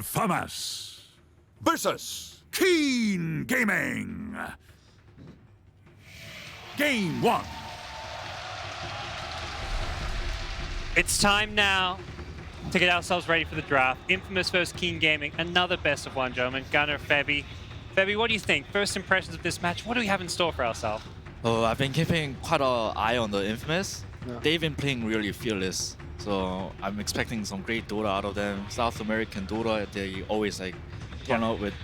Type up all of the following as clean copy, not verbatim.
Infamous versus Keen Gaming. Game 1. It's time now to get ourselves ready for the draft. Infamous versus Keen Gaming, another best of one, gentlemen. Gunnar, Febby. Febby, what do you think? First impressions of this match, what do we have in store for ourselves? Oh, I've been keeping quite an eye on the Infamous. Yeah. They've been playing really fearless, so I'm expecting some great Dota out of them. South American Dota, they always turn out with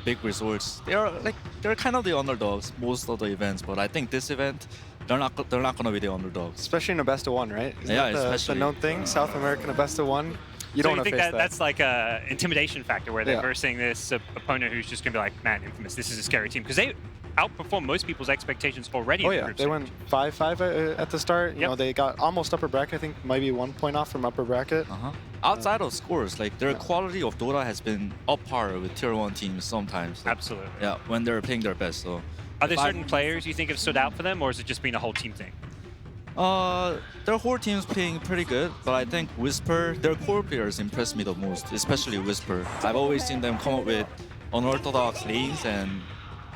big results. They're kind of the underdogs most of the events, but I think this event they're not gonna be the underdogs. Especially in a best of one, right? Isn't Yeah, that the especially. known thing? South America in a best of one. You don't So you want to think face that. that's like a intimidation factor where they're Yeah. versing this opponent who's just going to be like, man, Infamous, this is a scary team. Because they outperform most people's expectations already Oh in the yeah, group they stage. went 5-5 at the start. You Yep. know, they got almost upper bracket. I think maybe 1 point off from upper bracket. Outside of scores, their quality of Dota has been up par with tier 1 teams sometimes. Absolutely. Yeah, when they're playing their best. So Are there if I- certain players you think have stood out for them, or has it just been a whole team thing? Their whole team's playing pretty good, but I think Whisper, their core players impress me the most, especially Whisper. I've always seen them come up with unorthodox lanes and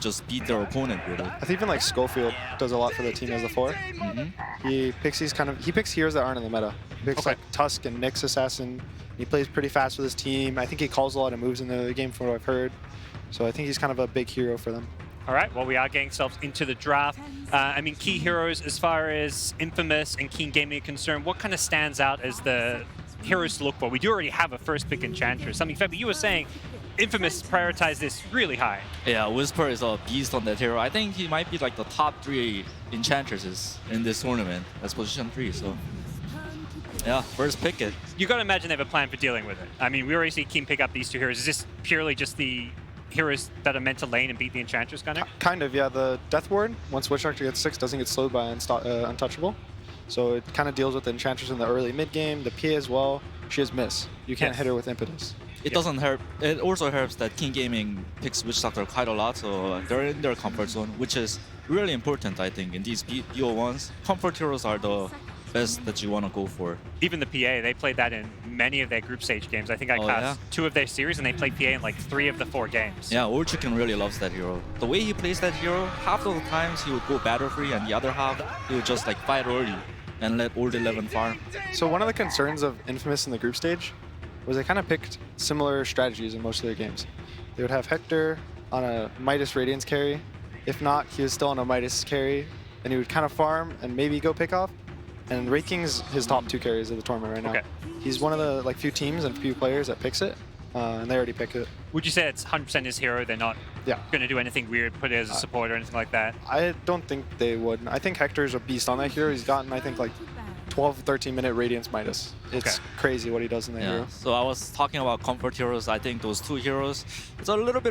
just beat their opponent with it. I think even like Schofield does a lot for the team as a 4. He picks heroes that aren't in the meta. He picks Okay. like Tusk and Nyx Assassin. He plays pretty fast with his team. I think he calls a lot of moves in the game from what I've heard. So I think he's kind of a big hero for them. All right, well, we are getting ourselves into the draft. I mean, key heroes as far as Infamous and Keen Gaming are concerned, what kind of stands out as the heroes to look for? We do already have a first pick Enchantress. Something, Febby, you were saying Infamous prioritized this really high. Yeah, Whisper is a beast on that hero. I think he might be like the top 3 enchantresses in this tournament as position 3. So yeah, first pick it. You got to imagine they have a plan for dealing with it. I mean, we already see Keen pick up these 2 heroes. Is this purely just the heroes that are meant to lane and beat the Enchantress, Gunnar? Kind of, yeah. The Death Ward, once Witch Doctor gets 6, doesn't get slowed by Untouchable. So it kind of deals with the Enchantress in the early mid game. The PA as well. She has miss. You can't Yes. hit her with Impetus. It doesn't help. It also helps that King Gaming picks Witch Doctor quite a lot, so they're in their comfort zone, which is really important, I think, in these BO1s. Comfort heroes are the best that you want to go for. Even the PA, they played that in many of their group stage games. I think I Oh, cast yeah? 2 of their series, and they played PA in like 3 of the 4 games. Yeah, Old Chicken really loves that hero. The way he plays that hero, half of the times he would go battle free, and the other half he would just fight early and let Old 11 farm. So one of the concerns of Infamous in the group stage was they kind of picked similar strategies in most of their games. They would have Hector on a Midas Radiance carry. If not, he was still on a Midas carry, and he would kind of farm and maybe go pick off. And Wraith King's his top 2 carries of the tournament right now. Okay. He's one of the few teams and few players that picks it, and they already pick it. Would you say it's 100% his hero? They're not Yeah. going to do anything weird, put it as a support or anything like that? I don't think they would. I think Hector's a beast on that hero. He's gotten, I think, 12, 13-minute Radiance Midas. It's Okay. crazy what he does in that Yeah. hero. So I was talking about comfort heroes. I think those 2 heroes, it's a little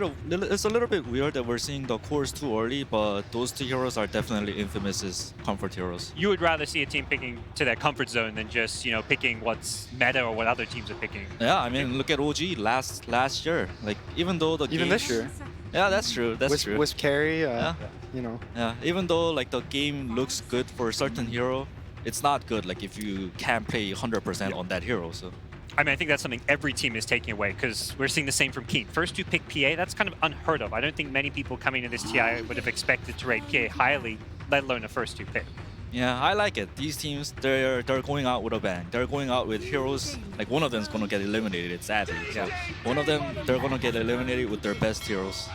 bit weird that we're seeing the cores too early, but those 2 heroes are definitely Infamous's comfort heroes. You would rather see a team picking to their comfort zone than just, picking what's meta or what other teams are picking. Yeah, I mean, look at OG last year. Even though the Even this year. Yeah, that's true. That's true. Wisp carry, Yeah. you know. Yeah, even though the game looks good for a certain hero, it's not good if you can't play 100% on that hero. So I mean, I think that's something every team is taking away because we're seeing the same from Keen. First 2 pick PA, that's kind of unheard of. I don't think many people coming to this TI would have expected to rate PA highly, let alone a first 2 pick. yeah, I like it. These teams, they're going out with a bang. They're going out with heroes. One of them's gonna get eliminated, sadly. So one of them, they're gonna get eliminated with their best heroes.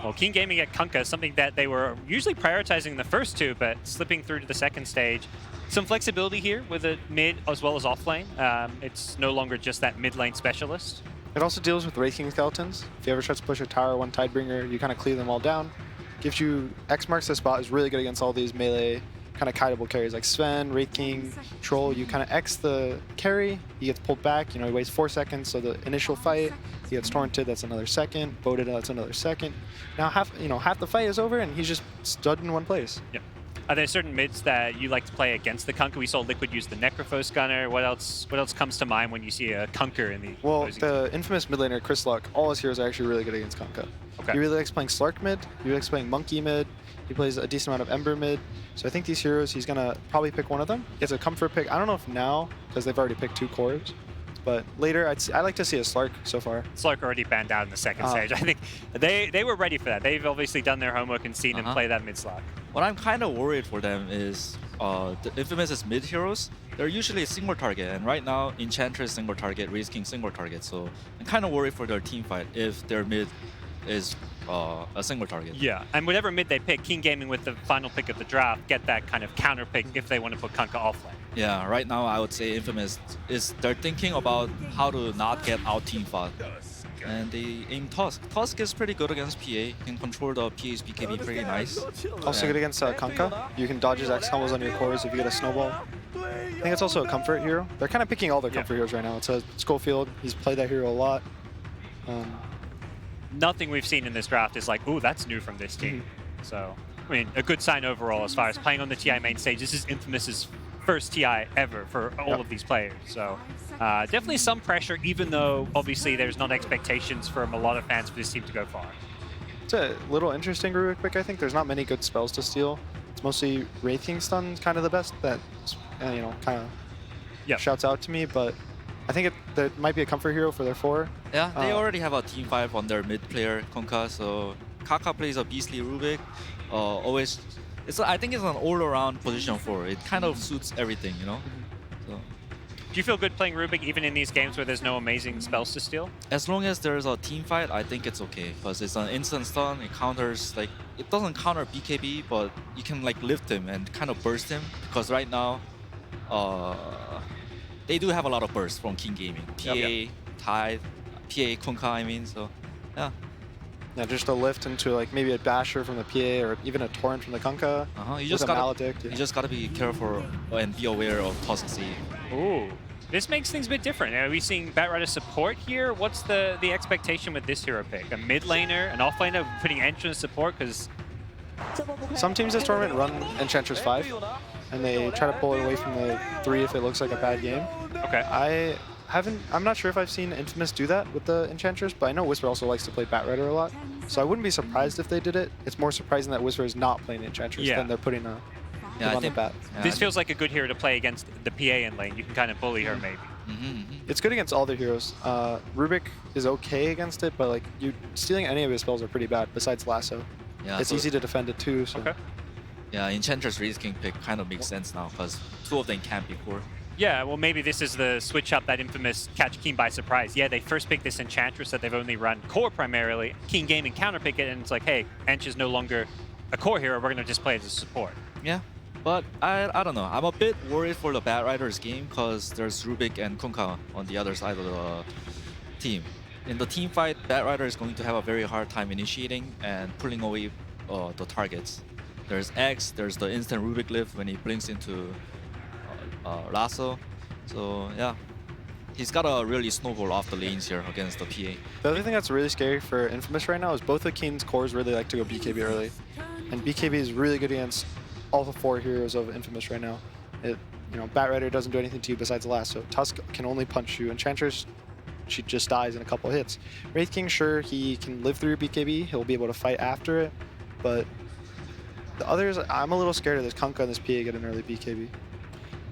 Well, Keen Gaming at Kunkka, something that they were usually prioritizing in the first 2, but slipping through to the second stage. Some flexibility here with a mid as well as off lane. It's no longer just that mid lane specialist. It also deals with Wraith King skeletons. If you ever try to push a tower, 1 Tidebringer, you kind of clear them all down. Gives you X marks the spot, is really good against all these melee kind of kiteable carries like Sven, Wraith King, Troll. You kind of X the carry, he gets pulled back, he wastes 4 seconds, so the initial fight, he gets torrented, that's another second, voted, that's another second. Now half the fight is over and he's just stood in one place. Yep. Are there certain mids that you like to play against the Kunkka? We saw Liquid use the Necrophos Gunner. What else comes to mind when you see a Kunkka in the Well, opposing the infamous mid laner Chris Luck, all his heroes are actually really good against Kunkka. Okay. He really likes playing Slark mid, he really likes playing Monkey mid, he plays a decent amount of Ember mid. So I think these heroes, he's going to probably pick one of them. He has a comfort pick. I don't know if now, because they've already picked 2 cores, But later, I like to see a Slark so far. Slark already banned out in the second stage. I think they were ready for that. They've obviously done their homework and seen him play that mid slot. What I'm kind of worried for them is the Infamous mid heroes. They're usually a single target, and right now Enchantress single target, Wraith King single target. So I'm kind of worried for their team fight if their mid is a single target. Yeah, and whatever mid they pick, King Gaming with the final pick of the draft get that kind of counter pick if they want to put Kunkka offlane. Yeah, right now I would say Infamous they're thinking about how to not get out team fought. And they aim Tusk. Tusk is pretty good against PA, can control the PA's BKB pretty nice. Also good against Kunkka. You can dodge his X combos on your cores if you get a snowball. I think it's also a comfort hero. They're kind of picking all their comfort heroes right now. It's a Schofield. He's played that hero a lot. Nothing we've seen in this draft is like, ooh, that's new from this team. So, I mean, a good sign overall as far as playing on the TI main stage. This is Infamous's first TI ever for all of these players. So, definitely some pressure, even though obviously there's not expectations from a lot of fans for this team to go far. It's a little interesting Rubik pick, I think. There's not many good spells to steal. It's mostly Wraith King stun, kind of the best that, you know, kind of shouts out to me, but I think there might be a comfort hero for their 4. Yeah, they already have a team 5 on their mid player, Kunkka, so Kaka plays a beastly Rubik. I think it's an all-around position 4. It kind of suits everything, you know? So, do you feel good playing Rubik even in these games where there's no amazing spells to steal? as long as there's a team fight, I think it's okay, because it's an instant stun, it counters, like, it doesn't counter BKB, but you can like lift him and kind of burst him, because right now, they do have a lot of bursts from King Gaming. PA, Tide, PA, Kunkka, I mean, so, yeah. Yeah, just a lift into like maybe a Basher from the PA or even a Torrent from the Kunkka. You just gotta be careful and be aware of Tusk C. Ooh, this makes things a bit different. Are we seeing Batrider support here? What's the expectation with this hero pick? A mid laner, an off laner, putting entrance support? Because some teams this tournament run Enchantress 5, and they try to pull it away from the 3 if it looks like a bad game. okay, I'm not sure if I've seen Infamous do that with the Enchantress, but I know Whisper also likes to play Batrider a lot, so I wouldn't be surprised if they did it. It's more surprising that Whisper is not playing the Enchantress than they're putting a on the bat. this feels like a good hero to play against the PA in lane. You can kind of bully her maybe. It's good against all their heroes. Rubik is okay against it, but like stealing any of his spells are pretty bad, besides Lasso. Yeah, it's easy to defend it too. So. Yeah, Enchantress Wraith King pick kind of makes sense now, because 2 of them can't be core. Yeah, well, maybe this is the switch up that Infamous catch Keen by surprise. Yeah, they first picked this Enchantress that they've only run core primarily. Keen Gaming counter pick it, and it's like, hey, Ench is no longer a core hero. We're going to just play it as a support. Yeah, but I don't know. I'm a bit worried for the Batrider's game, because there's Rubik and Kunkka on the other side of the team. In the team fight, Batrider is going to have a very hard time initiating and pulling away the targets. There's X, there's the instant Rubik lift when he blinks into Lasso. So yeah, he's got to really snowball off the lanes here against the PA. The other thing that's really scary for Infamous right now is both of Keen's cores really like to go BKB early. And BKB is really good against all the 4 heroes of Infamous right now. Batrider doesn't do anything to you besides Lasso. Tusk can only punch you. Enchantress, she just dies in a couple hits. Wraith King, sure, he can live through BKB. He'll be able to fight after it. But the others, I'm a little scared of this Kunkka and this PA get an early BKB.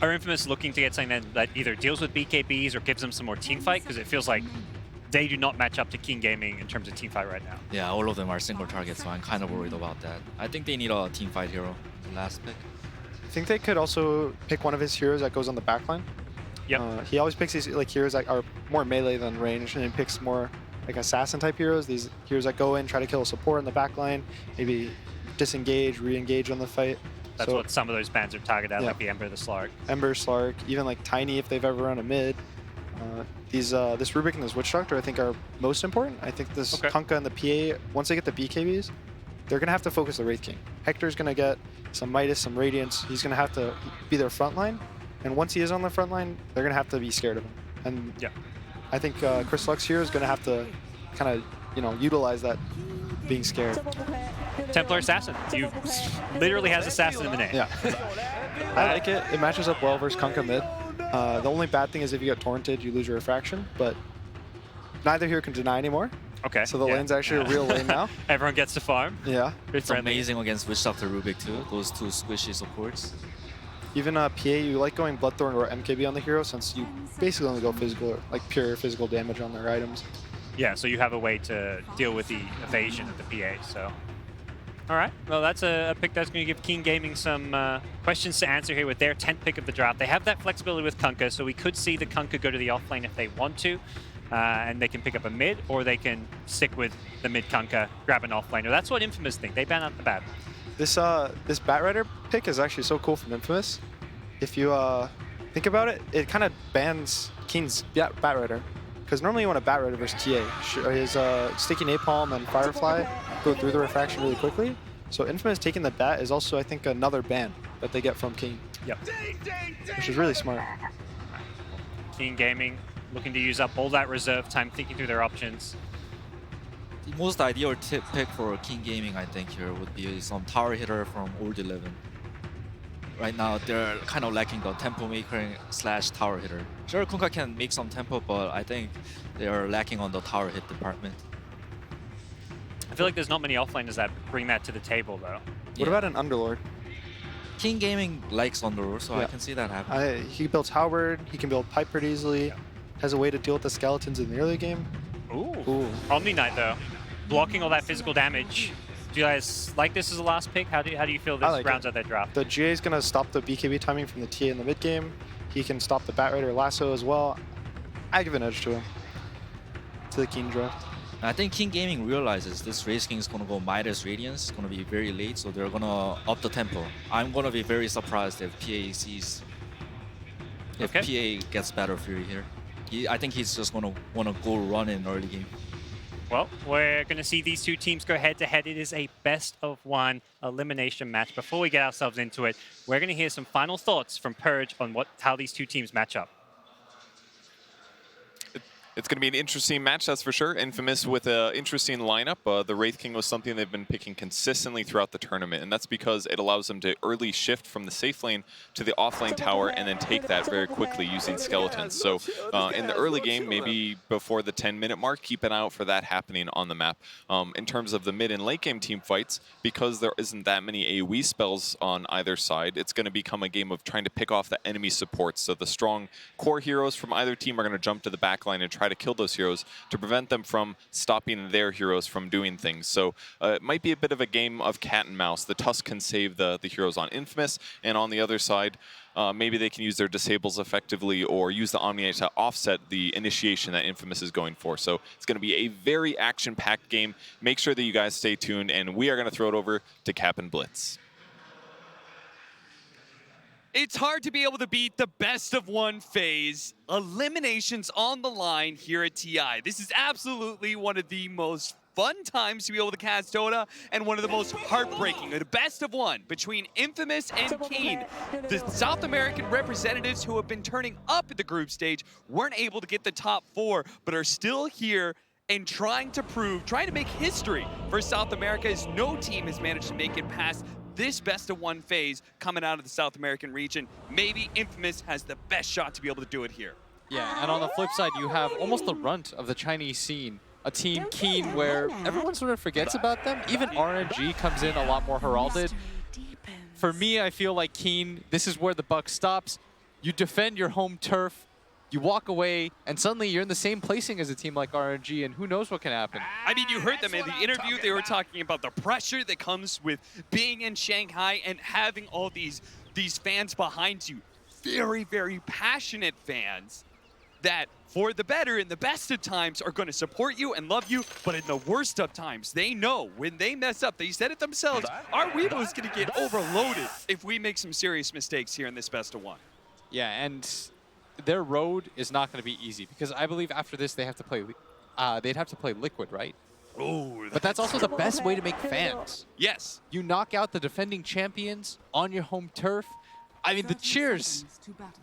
Are Infamous looking to get something that either deals with BKBs or gives them some more team fight? Because it feels like they do not match up to King Gaming in terms of team fight right now. Yeah, all of them are single targets, so I'm kind of worried about that. I think they need a team fight hero in the last pick. I think they could also pick one of his heroes that goes on the backline. Yep. He always picks these like heroes that are more melee than range, and he picks more like assassin type heroes. These heroes that go in, try to kill a support in the backline, maybe disengage, re-engage on the fight. That's what some of those bans are targeted at, Yeah. like the Ember, the Slark. Ember, Slark, even like Tiny if they've ever run a mid. This Rubik and this Witch Doctor I think are most important. I think this Kunkka and the PA, once they get the BKBs, they're going to have to focus the Wraith King. Hector's going to get some Midas, some Radiance. He's going to have to be their front line. And once he is on the front line, they're going to have to be scared of him. And I think Chris Lux here is going to have to kind of, utilize that being scared. Templar Assassin. You literally has Assassin in the name. Yeah. I like it. It matches up well versus Kunkka mid. The only bad thing is if you get torrented, you lose your refraction, but neither here can deny anymore. Okay. So the lane's actually a real lane now. Everyone gets to farm. Yeah. It's amazing against Witch Doctor Rubik too, those 2 squishy supports. Even PA, you like going Bloodthorn or MKB on the hero since you basically only go physical, like pure physical damage on their items. Yeah, so you have a way to deal with the evasion of the PA, so. All right, well, that's a pick that's going to give Keen Gaming some questions to answer here with their 10th pick of the draft. They have that flexibility with Kunkka, so we could see the Kunkka go to the offlane if they want to, and they can pick up a mid, or they can stick with the mid Kunkka, grab an offlaner. That's what Infamous think. They ban out the Bat. This Batrider pick is actually so cool from Infamous. If you think about it, it kind of bans Keen's Batrider. Because normally you want a Batrider versus TA. His Sticky Napalm and Firefly go through the refraction really quickly. So Infamous taking the Bat is also, I think, another ban that they get from Keen. Yep. Which is really smart. Keen Gaming looking to use up all that reserve time, thinking through their options. The most ideal pick for King Gaming, I think, here would be some tower hitter from Old 11. Right now, they're kind of lacking the tempo maker / tower hitter. Sure, Kunkka can make some tempo, but I think they are lacking on the tower hit department. I feel like there's not many offlaners that bring that to the table, though. What about an Underlord? King Gaming likes Underlord, so I can see that happening. He builds Halberd, he can build Pipe pretty easily, has a way to deal with the skeletons in the early game. Ooh. Omni Knight, though, blocking all that physical damage. Do you guys like this as a last pick? How do you feel this rounds out that draft? The GA is going to stop the BKB timing from the TA in the mid game. He can stop the Batrider lasso as well. I give an edge to him. To the Keen draft. I think King Gaming realizes this Race King is going to go Midas Radiance. It's going to be very late, so they're going to up the tempo. I'm going to be very surprised if PA sees... If PA gets Battle Fury here. I think he's just going to want to go run in early game. Well, we're going to see these two teams go head-to-head. It is a best-of-1 elimination match. Before we get ourselves into it, we're going to hear some final thoughts from Purge on how these two teams match up. It's going to be an interesting match, that's for sure. Infamous with an interesting lineup. The Wraith King was something they've been picking consistently throughout the tournament, and that's because it allows them to early shift from the safe lane to the offlane tower and then take that very quickly using skeletons. So in the early game, maybe before the 10-minute mark, keep an eye out for that happening on the map. In terms of the mid and late game team fights, because there isn't that many AoE spells on either side, it's going to become a game of trying to pick off the enemy supports. So the strong core heroes from either team are going to jump to the back line and try to kill those heroes to prevent them from stopping their heroes from doing things. So it might be a bit of a game of cat and mouse. The Tusk can save the heroes on Infamous, and on the other side, maybe they can use their disables effectively or use the Omni to offset the initiation that Infamous is going for. So it's going to be a very action-packed game. Make sure that you guys stay tuned, and we are going to throw it over to Cap and Blitz. It's hard to be able to beat the best-of-1 phase. Eliminations on the line here at TI. This is absolutely one of the most fun times to be able to cast Dota, and one of the most heartbreaking. The best-of-1 between Infamous and Keen. The South American representatives who have been turning up at the group stage weren't able to get the top 4, but are still here and trying to make history for South America, as no team has managed to make it past this best-of-1 phase coming out of the South American region. Maybe Infamous has the best shot to be able to do it here. Yeah, and on the flip side, you have almost the runt of the Chinese scene. A team Keen where everyone sort of forgets about them. Even RNG comes in a lot more heralded. For me, I feel like Keen, this is where the buck stops. You defend your home turf, you walk away, and suddenly you're in the same placing as a team like RNG, and who knows what can happen. I mean, you heard them in the interview. They were talking about the pressure that comes with being in Shanghai and having all these fans behind you. Very, very passionate fans that, for the better and the best of times, are going to support you and love you, but in the worst of times, they know when they mess up, they said it themselves, our Weibo is going to get overloaded if we make some serious mistakes here in this best-of-1. Yeah, and their road is not going to be easy, because I believe after this they have to play, they'd have to play Liquid, right? Oh, but that's also the best way to make fans. Yes. You knock out the defending champions on your home turf. I mean, the cheers,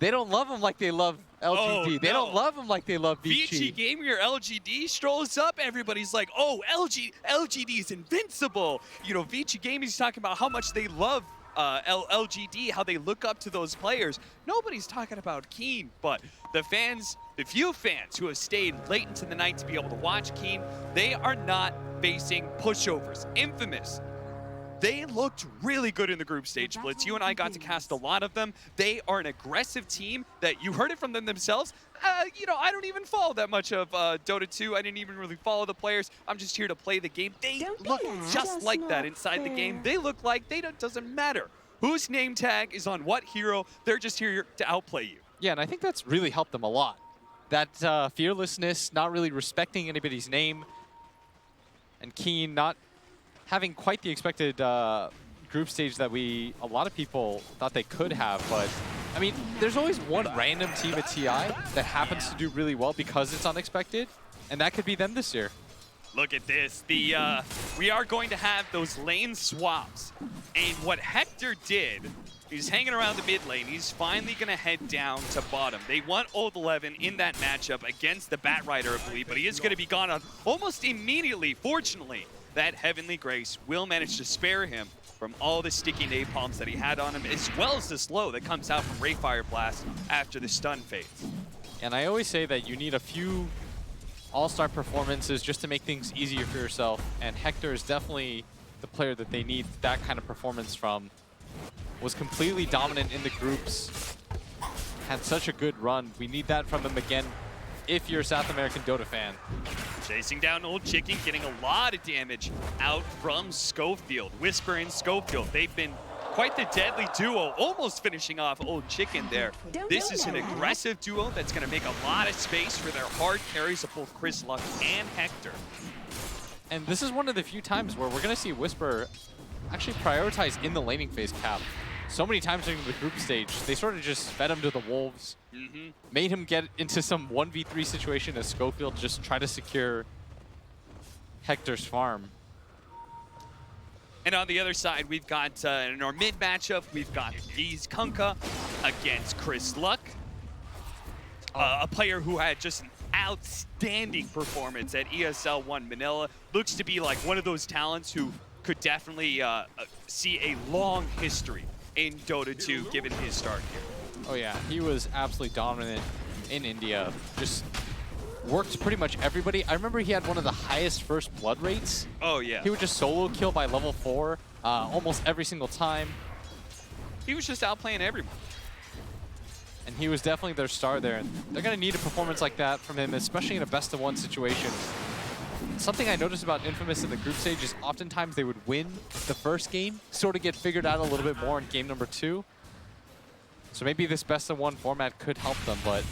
they don't love them like they love LGD. Oh, they don't love them like they love Vici Vici. Gaming or LGD strolls up, everybody's like, oh, LGD is invincible. You know, Vici Gaming's talking about how much they love LGD, how they look up to those players. Nobody's talking about Keen, but the fans, the few fans who have stayed late into the night to be able to watch Keen, they are not facing pushovers. Infamous they looked really good in the group stage splits. You and I got to cast a lot of them. They are an aggressive team that you heard it from them themselves. You know, I don't even follow that much of Dota 2. I didn't even really follow the players. I'm just here to play the game. They look just like that inside the game. They look like doesn't matter whose name tag is on what hero. They're just here to outplay you. Yeah, and I think that's really helped them a lot. That fearlessness, not really respecting anybody's name, and Keen not having quite the expected group stage that a lot of people thought they could have. But I mean, there's always one random team at TI that happens to do really well because it's unexpected, and that could be them this year. Look at this. We are going to have those lane swaps. And what Hector did, he's hanging around the mid lane. He's finally going to head down to bottom. They want Old 11 in that matchup against the Bat Rider, I believe, but he is going to be gone on almost immediately. Fortunately, that Heavenly Grace will manage to spare him from all the sticky napalms that he had on him, as well as the slow that comes out from Rayfire Blast after the stun fades. And I always say that you need a few all-star performances just to make things easier for yourself, and Hector is definitely the player that they need that kind of performance from. Was completely dominant in the groups, had such a good run. We need that from him again if you're a South American Dota fan. Chasing down Old Chicken, getting a lot of damage out from Schofield. Whisper and Schofield, they've been quite the deadly duo, almost finishing off Old Chicken there. This is an aggressive duo that's going to make a lot of space for their hard carries of both Chris Luck and Hector. And this is one of the few times where we're going to see Whisper actually prioritize in the laning phase cap. So many times during the group stage, they sort of just fed him to the wolves, made him get into some 1v3 situation as Schofield just try to secure Hector's farm. And on the other side, we've got, in our mid matchup, we've got Geese Kunkka against Chris Luck. A player who had just an outstanding performance at ESL 1 Manila. Looks to be like one of those talents who could definitely see a long history in Dota 2 given his start here. Oh yeah, he was absolutely dominant in India. Just worked pretty much everybody. I remember he had one of the highest first blood rates. Oh yeah. He would just solo kill by level 4 almost every single time. He was just outplaying everyone. And he was definitely their star there. And they're going to need a performance like that from him, especially in a best-of-1 situation. Something I noticed about Infamous in the group stage is oftentimes they would win the first game, sort of get figured out a little bit more in game number 2. So maybe this best-of-1 format could help them, but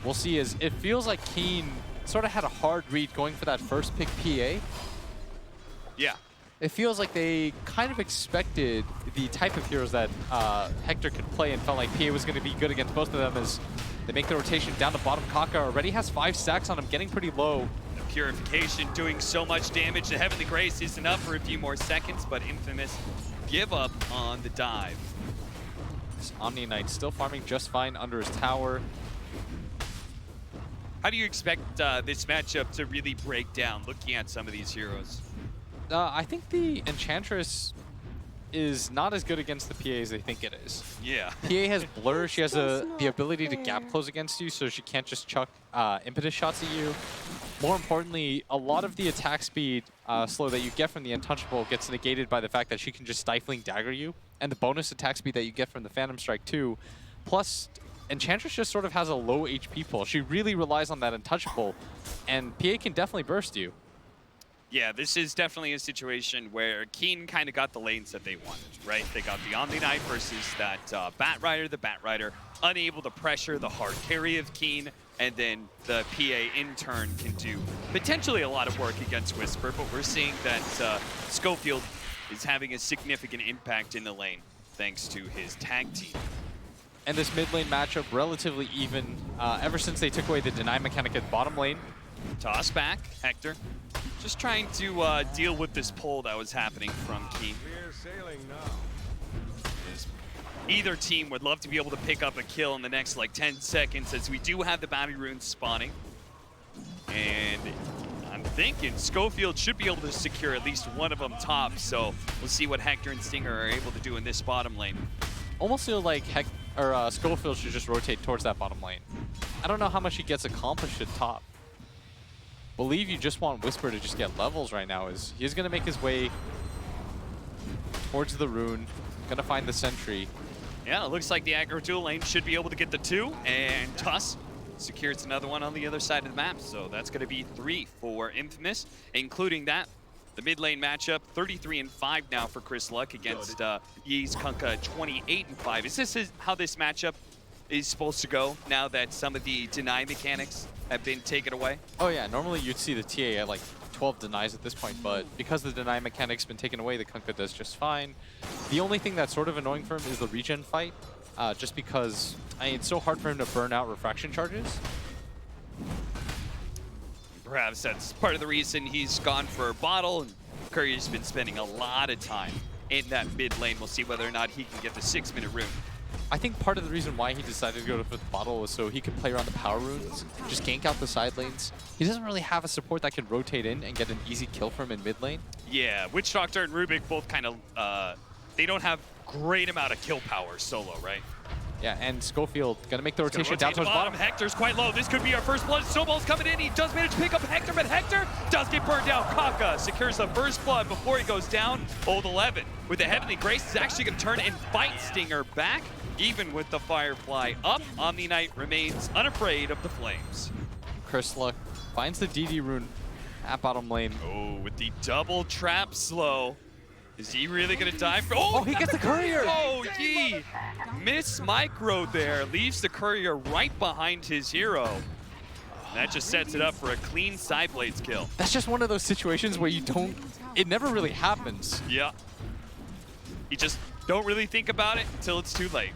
we'll see. As it feels like Keen sort of had a hard read going for that first pick PA. Yeah. It feels like they kind of expected the type of heroes that Hector could play and felt like PA was going to be good against both of them as they make the rotation down to bottom. Kaka already has 5 stacks on him, getting pretty low. Purification doing so much damage. The Heavenly Grace isn't up for a few more seconds, but Infamous give up on the dive. This Omni Knight still farming just fine under his tower. How do you expect this matchup to really break down, looking at some of these heroes? I think the Enchantress is not as good against the PA as they think it is. Yeah. PA has Blur. She has the ability to gap close against you, so she can't just chuck impetus shots at you. More importantly, a lot of the attack speed slow that you get from the Untouchable gets negated by the fact that she can just Stifling Dagger you, and the bonus attack speed that you get from the Phantom Strike too. Plus, Enchantress just sort of has a low HP pull. She really relies on that Untouchable, and PA can definitely burst you. Yeah, this is definitely a situation where Keen kind of got the lanes that they wanted, right? They got the Omni Knight versus that Bat Rider. The Bat Rider unable to pressure the hard carry of Keen, and then the PA in turn can do potentially a lot of work against Whisper, but we're seeing that Schofield is having a significant impact in the lane thanks to his tag team. And this mid lane matchup relatively even ever since they took away the deny mechanic at bottom lane. Toss back, Hector. Just trying to deal with this pull that was happening from Keen. Either team would love to be able to pick up a kill in the next like 10 seconds, as we do have the bounty runes spawning. And I'm thinking Schofield should be able to secure at least one of them top, so we'll see what Hector and Stinger are able to do in this bottom lane. Almost feel like Schofield should just rotate towards that bottom lane. I don't know how much he gets accomplished at top. Believe you just want Whisper to just get levels right now. He's going to make his way towards the rune, gonna find the sentry. Yeah, it looks like the aggro dual lane should be able to get the 2, and Tuss secures another one on the other side of the map. So that's going to be 3 for Infamous, including that. The mid lane matchup, 33-5 now for Chris Luck against Yee's Kunkka, 28-5. Is this how this matchup is supposed to go now that some of the deny mechanics have been taken away? Oh yeah, normally you'd see the TA at like 12 denies at this point, but because the deny mechanic's been taken away, the Kunkka does just fine. The only thing that's sort of annoying for him is the regen fight, just because it's so hard for him to burn out refraction charges. Perhaps that's part of the reason he's gone for a bottle, and Courier's been spending a lot of time in that mid lane. We'll see whether or not he can get the 6-minute rune. I think part of the reason why he decided to go for the bottle was so he could play around the power runes, just gank out the side lanes. He doesn't really have a support that can rotate in and get an easy kill from in mid lane. Yeah, Witch Doctor and Rubik both kind of, they don't have great amount of kill power solo, right? Yeah, and Schofield gonna make the rotation Rotate down to towards bottom. Hector's quite low. This could be our first blood. Snowball's coming in. He does manage to pick up Hector, but Hector does get burned down. Kaka secures the first blood before he goes down. Old 11 with the Heavenly Grace is actually going to turn and fight Stinger back. Even with the Firefly up, Omni Knight remains unafraid of the flames. Chris Luck finds the DD rune at bottom lane. Oh, with the double trap slow. Is he really going to die for? Oh, he gets the courier! Oh, Yee! Miss micro there, leaves the courier right behind his hero. That just sets it up for a clean side blades kill. That's just one of those situations where you don't, it never really happens. Yeah. You just don't really think about it until it's too late.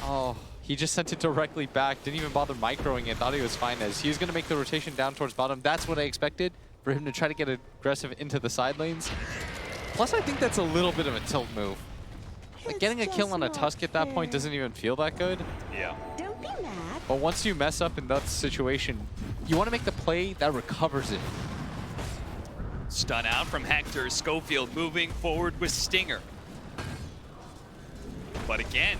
Oh, he just sent it directly back, didn't even bother microing it, thought he was fine as he's gonna make the rotation down towards bottom. That's what I expected, for him to try to get aggressive into the side lanes. Plus, I think that's a little bit of a tilt move. Like, getting a kill on a Tusk at that point doesn't even feel that good. Yeah. Don't be mad. But once you mess up in that situation, you want to make the play that recovers it. Stun out from Hector. Schofield moving forward with Stinger. But again,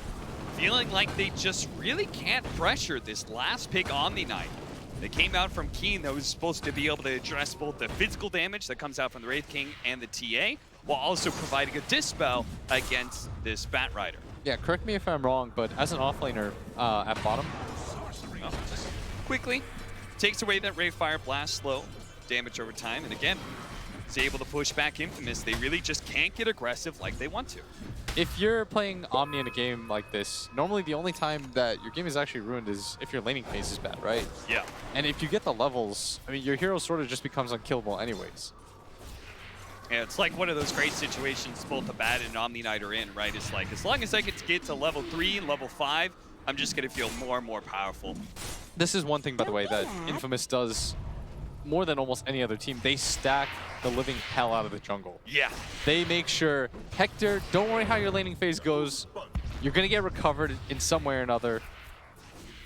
feeling like they just really can't pressure this last pick Omni Knight. They came out from Keen that was supposed to be able to address both the physical damage that comes out from the Wraith King and the TA, while also providing a dispel against this Bat Rider. Yeah, correct me if I'm wrong, but as an offlaner at bottom, Well, just quickly takes away that Ray Fire Blast slow damage over time, and again, is able to push back Infamous. They really just can't get aggressive like they want to. if you're playing Omni in a game like this, normally the only time that your game is actually ruined is if your laning phase is bad, right? Yeah. And if you get the levels, I mean, your hero sort of just becomes unkillable anyways. Yeah, it's like one of those great situations both the Bat and Omni Knight are in, right? It's like, as long as I get to level 3 and level 5, I'm just going to feel more and more powerful. This is one thing, by the way, that Infamous does more than almost any other team. They stack the living hell out of the jungle. Yeah. They make sure, Hector, don't worry how your laning phase goes. You're going to get recovered in some way or another.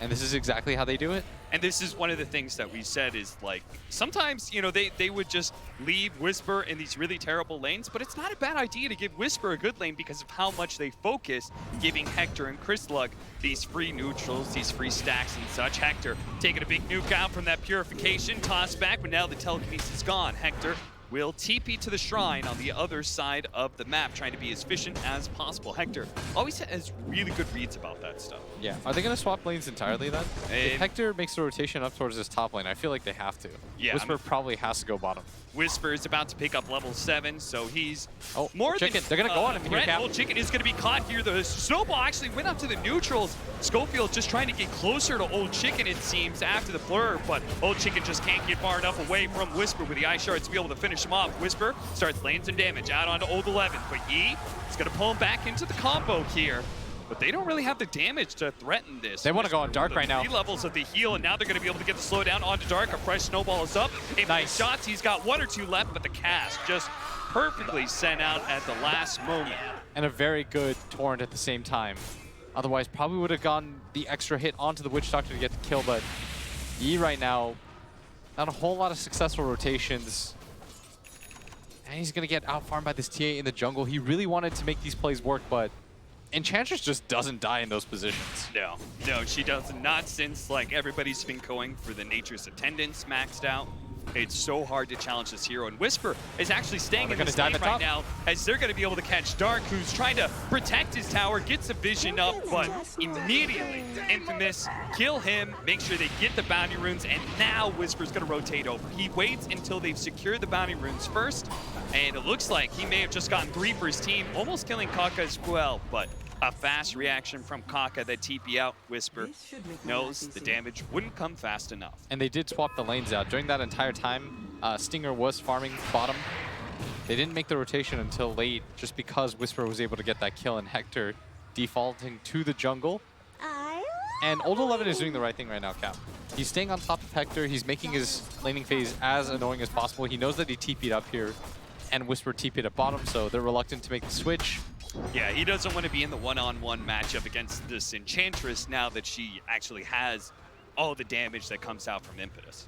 And this is exactly how they do it. And this is one of the things that we said is, like, sometimes, you know, they would just leave Whisper in these really terrible lanes, but it's not a bad idea to give Whisper a good lane because of how much they focus giving Hector and Chris Luck these free neutrals, these free stacks and such. Hector taking a big nuke out from that purification, tossed back, but now the telekinesis is gone. Hector will TP to the shrine on the other side of the map, trying to be as efficient as possible. Hector always has really good reads about that stuff. Yeah. Are they going to swap lanes entirely then? If Hector makes the rotation up towards his top lane, I feel like they have to. Yeah, Whisper probably has to go bottom. Whisper is about to pick up level 7, so he's Oh, more Chicken. than They're going to go on him here, threat. Cap. Old Chicken is going to be caught here. The snowball actually went up to the neutrals. Schofield just trying to get closer to Old Chicken, it seems, after the blur, but Old Chicken just can't get far enough away from Whisper with the Ice Shards to be able to finish him off. Whisper starts laying some damage out onto Old 11, but Yi is going to pull him back into the combo here. But they don't really have the damage to threaten this. They want to go on Dark right now. 3 levels of the heal, and now they're going to be able to get the slowdown onto Dark. A fresh snowball is up. Nice Shots, he's got 1 or 2 left, but the cast just perfectly sent out at the last moment. And a very good torrent at the same time. Otherwise, probably would have gone the extra hit onto the Witch Doctor to get the kill, but Yi right now, not a whole lot of successful rotations. And he's going to get out-farmed by this TA in the jungle. He really wanted to make these plays work, but Enchantress just doesn't die in those positions. No, she does not, since like everybody's been going for the Nature's Attendance maxed out. It's so hard to challenge this hero, and Whisper is actually staying in they're this gonna lane dive right at now, as they're going to be able to catch Dark, who's trying to protect his tower, gets a vision up, but immediately Infamous kill him, make sure they get the bounty runes, and now Whisper's going to rotate over. He waits until they've secured the bounty runes first, and it looks like he may have just gotten 3 for his team, almost killing Kaka as well, but a fast reaction from Kaka that TP out. Whisper knows the damage wouldn't come fast enough. And they did swap the lanes out. During that entire time, Stinger was farming bottom. They didn't make the rotation until late just because Whisper was able to get that kill and Hector defaulting to the jungle. And Old 11 is doing the right thing right now, Cap. He's staying on top of Hector. He's making his laning phase as annoying as possible. He knows that he TP'd up here and Whisper TP'd at bottom, so they're reluctant to make the switch. Yeah, he doesn't want to be in the one-on-one matchup against this Enchantress now that she actually has all the damage that comes out from Impetus.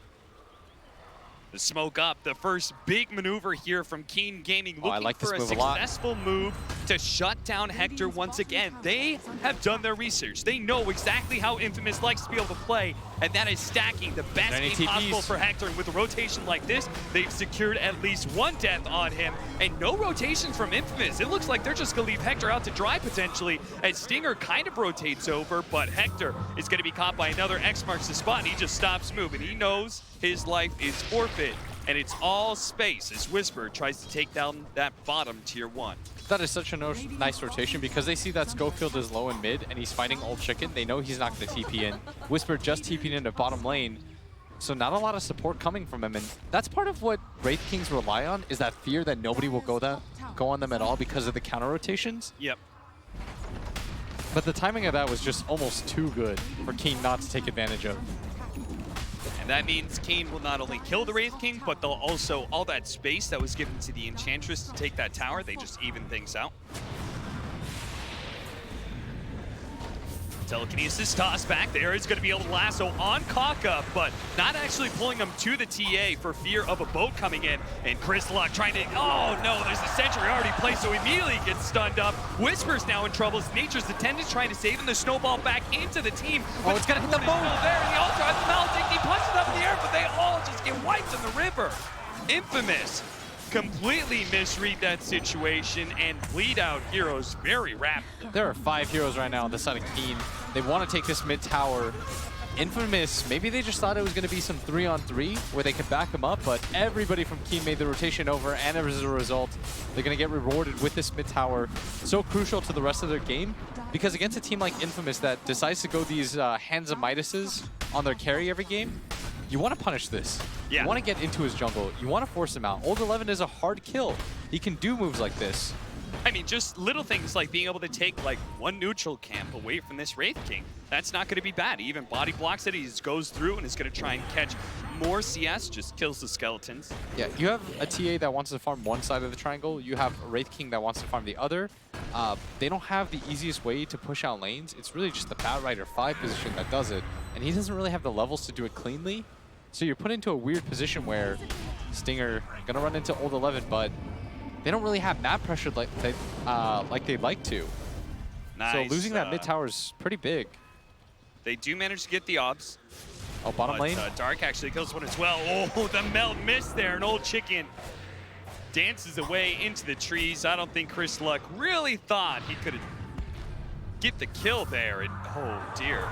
The smoke up, the first big maneuver here from Keen Gaming, looking I like this for a move a lot. successful move to shut down Hector once again. They have done their research. They know exactly how Infamous likes to be able to play, and that is stacking the best Any game possible TPs? for Hector. And with a rotation like this, they've secured at least 1 death on him, and no rotations from Infamous. It looks like they're just gonna leave Hector out to dry potentially, as Stinger kind of rotates over, but Hector is gonna be caught by another X marks the spot, and he just stops moving. He knows his life is forfeit, and it's all space as Whisper tries to take down that bottom tier 1. That is such a nice rotation because they see that Schofield is low and mid and he's fighting Old Chicken. They know he's not going to TP in. Whisper just TP'd into bottom lane, so not a lot of support coming from him. And that's part of what Wraith Kings rely on, is that fear that nobody will go on them at all because of the counter rotations. Yep. But the timing of that was just almost too good for Keen not to take advantage of. And that means Kane will not only kill the Wraith King, but they'll also, all that space that was given to the Enchantress to take that tower, they just even things out. Telekinesis toss back there is going to be able to lasso on Kaka, but not actually pulling him to the TA for fear of a boat coming in. And Chris Luck trying to, oh no, there's a sentry already placed, so immediately gets stunned up. Whisper's now in trouble. Nature's Attendant trying to save him, the snowball back into the team. Oh, it's going to hit the boat. There, and the Ultra has the Maledict. He punches up in the air, but they all just get wiped in the river. Infamous completely misread that situation and bleed out heroes very rapidly. There are 5 heroes right now on the side of Keen. They want to take this mid tower. Infamous, maybe they just thought it was going to be some 3-on-3 where they could back them up, but everybody from Keen made the rotation over, and as a result, they're going to get rewarded with this mid tower. So crucial to the rest of their game, because against a team like Infamous that decides to go these hands of Midases on their carry every game, you want to punish this. Yeah. You want to get into his jungle. You want to force him out. Old 11 is a hard kill. He can do moves like this. I mean, just little things like being able to take like 1 neutral camp away from this Wraith King. That's not going to be bad. He even body blocks it. He just goes through and is going to try and catch more CS, just kills the skeletons. Yeah, you have a TA that wants to farm one side of the triangle. You have a Wraith King that wants to farm the other. They don't have the easiest way to push out lanes. It's really just the Bat Rider 5 position that does it. And he doesn't really have the levels to do it cleanly. So you're put into a weird position where Stinger gonna run into Old 11, but they don't really have map pressure like they'd like to. Nice. So losing that mid tower is pretty big. They do manage to get the obs. Oh, bottom lane. Dark actually kills one as well. Oh, the melt missed there. An Old Chicken dances away into the trees. I don't think Chris Luck really thought he could get the kill there. And oh dear.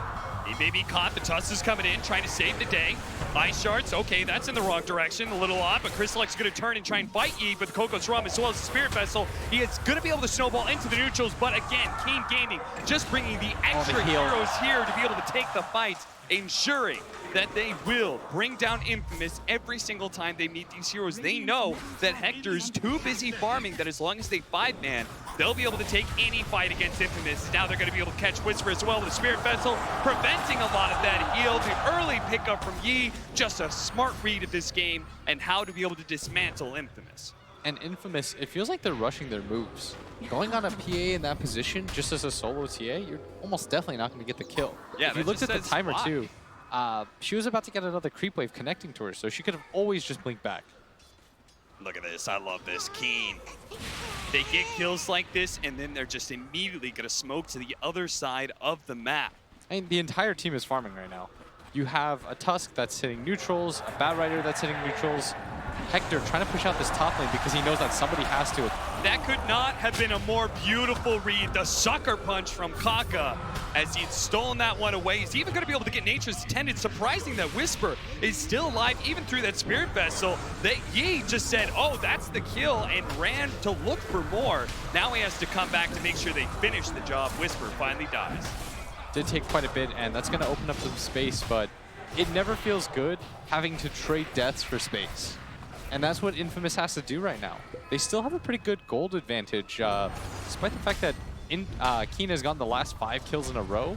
He maybe caught. The Tuss is coming in, trying to save the day. Ice Shards, okay, that's in the wrong direction. A little odd, but Chris Luck's going to turn and try and fight Yi, but the Coco's Rum as well as the Spirit Vessel. He is going to be able to snowball into the neutrals, but again, Keen Gaming just bringing the extra heroes here to be able to take the fight, ensuring that they will bring down Infamous every single time they meet these heroes. They know that Hector's too busy farming, that as long as they 5-man, they'll be able to take any fight against Infamous. Now they're going to be able to catch Whisper as well with the Spirit Vessel, preventing a lot of that heal. The early pickup from Yi, just a smart read of this game and how to be able to dismantle Infamous. And Infamous, it feels like they're rushing their moves. Going on a PA in that position, just as a solo TA, you're almost definitely not going to get the kill. Yeah, if you looked at the timer too, she was about to get another creep wave connecting to her, so she could have always just blinked back. Look at this, I love this, Keen. They get kills like this, and then they're just immediately gonna smoke to the other side of the map. And the entire team is farming right now. You have a Tusk that's hitting neutrals, a Bat Rider that's hitting neutrals. Hector trying to push out this top lane because he knows that somebody has to. That could not have been a more beautiful read. The sucker punch from Kaka as he'd stolen that one away. He's even going to be able to get Nature's Intent. It's surprising that Whisper is still alive even through that Spirit Vessel. That Yi just said, oh, that's the kill, and ran to look for more. Now he has to come back to make sure they finish the job. Whisper finally dies. Did take quite a bit, and that's going to open up some space, but it never feels good having to trade deaths for space. And that's what Infamous has to do right now. They still have a pretty good gold advantage, despite the fact that Keen has gotten the last 5 kills in a row.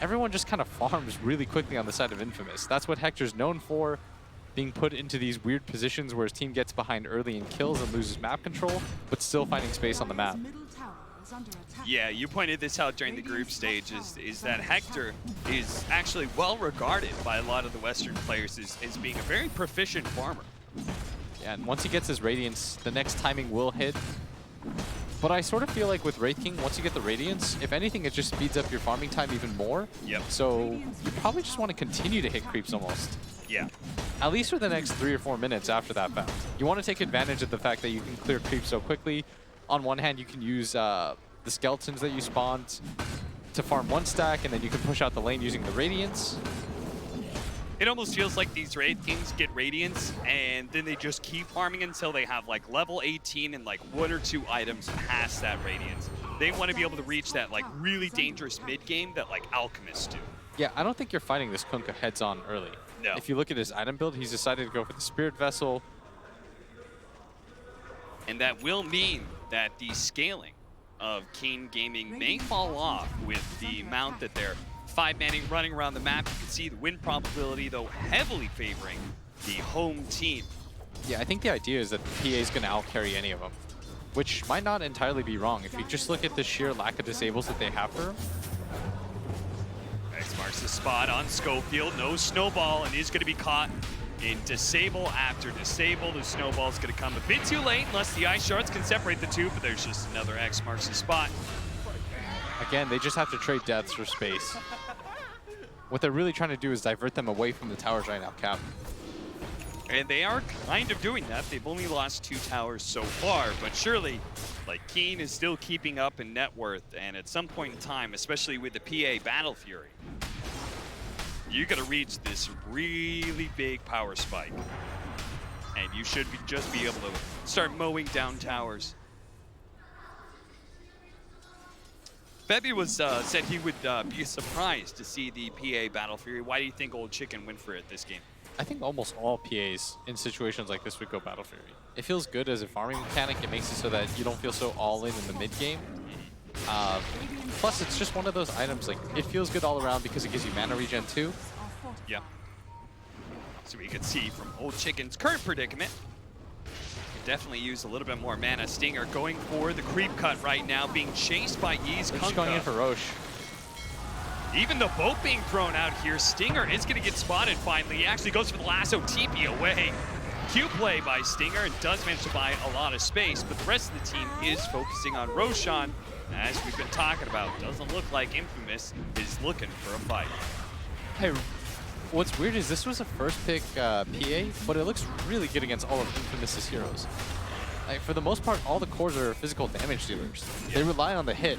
Everyone just kind of farms really quickly on the side of Infamous. That's what Hector's known for, being put into these weird positions where his team gets behind early in kills and loses map control, but still finding space on the map. Yeah, you pointed this out during the group stage, is that Hector is actually well regarded by a lot of the Western players as being a very proficient farmer. Yeah, and once he gets his Radiance, the next timing will hit. But I sort of feel like with Wraith King, once you get the Radiance, if anything, it just speeds up your farming time even more. Yep. So you probably just want to continue to hit creeps almost. Yeah. At least for the next 3 or 4 minutes after that bounce. You want to take advantage of the fact that you can clear creeps so quickly. On one hand, you can use the skeletons that you spawned to farm 1 stack, and then you can push out the lane using the Radiance. It almost feels like these Wraith Kings get Radiance, and then they just keep farming until they have like level 18 and like 1 or 2 items past that Radiance. They want to be able to reach that like really dangerous mid-game that like Alchemists do. Yeah, I don't think you're fighting this Kunkka heads-on early. No. If you look at his item build, he's decided to go for the Spirit Vessel. And that will mean that the scaling of Keen Gaming may fall off with the amount that they're 5-manning running around the map. You can see the win probability, though, heavily favoring the home team. Yeah, I think the idea is that the PA is going to outcarry any of them, which might not entirely be wrong if you just look at the sheer lack of disables that they have for him. X marks the spot on Schofield. No snowball, and he's going to be caught in disable after disable. The snowball's going to come a bit too late unless the ice shards can separate the two, but there's just another X marks the spot. Again, they just have to trade deaths for space. What they're really trying to do is divert them away from the towers right now, Cap. And they are kind of doing that. They've only lost 2 towers so far, but surely, like, Keen is still keeping up in net worth, and at some point in time, especially with the PA Battle Fury, you're gonna reach this really big power spike, and you should just be able to start mowing down towers. Bebby was said he would be surprised to see the PA Battle Fury. Why do you think Old Chicken went for it this game? I think almost all PAs in situations like this would go Battle Fury. It feels good as a farming mechanic. It makes it so that you don't feel so all in the mid game. Plus, it's just one of those items, like, it feels good all around because it gives you mana regen too. Yeah. So we can see from Old Chicken's current predicament, definitely use a little bit more mana. Stinger going for the creep cut right now, being chased by Yee's They're just going in for Roche. Even the boat being thrown out here, Stinger is going to get spotted finally. He actually goes for the lasso, TP away. Cute play by Stinger, and does manage to buy a lot of space, but the rest of the team is focusing on Roshan. As we've been talking about, doesn't look like Infamous is looking for a fight. Hey, what's weird is this was a first pick PA, but it looks really good against all of Infamous's heroes. Like, for the most part, all the cores are physical damage dealers. They rely on the hit.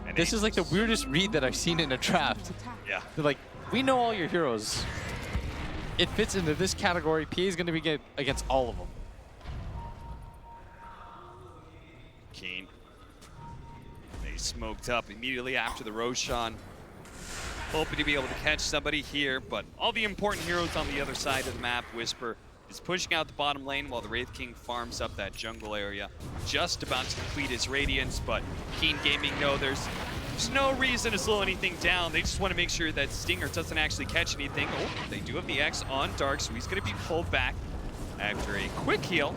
And this is like the weirdest read that I've seen in a draft. Yeah. They're like, we know all your heroes. It fits into this category. PA is going to be good against all of them. Keen. They smoked up immediately after the Roshan. Hoping to be able to catch somebody here, but all the important heroes on the other side of the map. Whisper is pushing out the bottom lane while the Wraith King farms up that jungle area. Just about to complete his Radiance, but Keen Gaming know there's no reason to slow anything down. They just want to make sure that Stinger doesn't actually catch anything. Oh, they do have the X on Dark, so he's going to be pulled back after a quick heal.